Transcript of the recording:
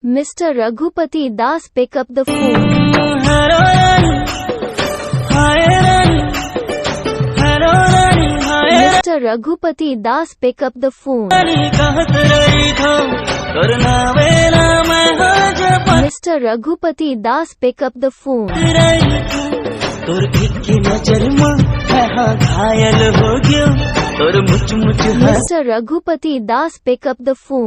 Mr. Raghupati Das, pick up the phone. Mr. Raghupati Das, pick up the phone. Mr. Raghupati Das, pick up the phone. Mr. Raghupati Das, pick up the phone.